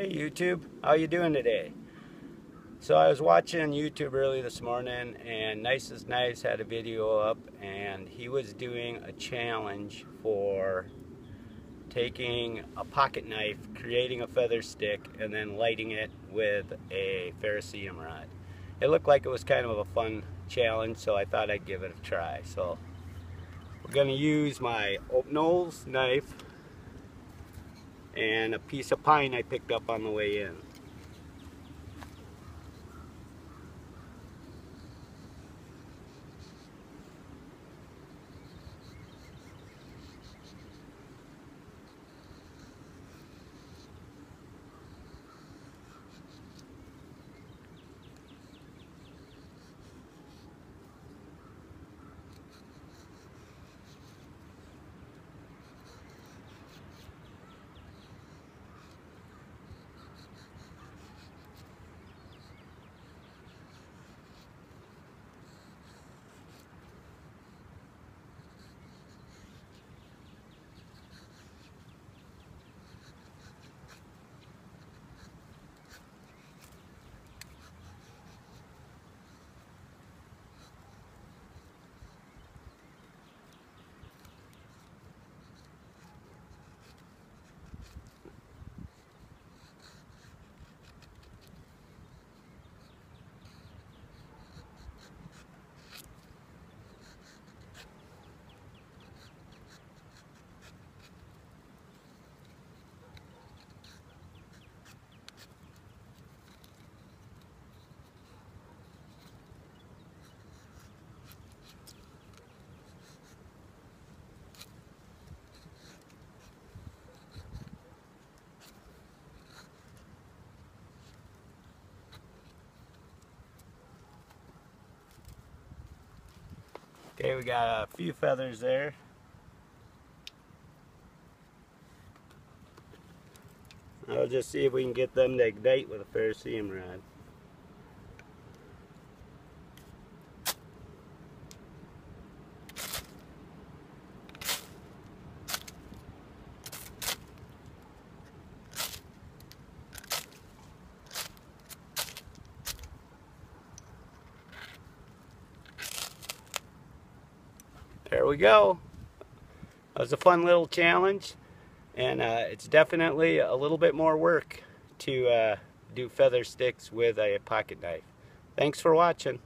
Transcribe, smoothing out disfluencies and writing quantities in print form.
Hey YouTube, how you doing today? So I was watching YouTube early this morning and Nice is Nice had a video up and he was doing a challenge for taking a pocket knife, creating a feather stick, and then lighting it with a ferrocerium rod. It looked like it was kind of a fun challenge, so I thought I'd give it a try. So we're going to use my Knowles knife and a piece of pine I picked up on the way in. Okay, we got a few feathers there. I'll just see if we can get them to ignite with a ferrocerium rod. There we go. That was a fun little challenge, and it's definitely a little bit more work to do feather sticks with a pocket knife. Thanks for watching.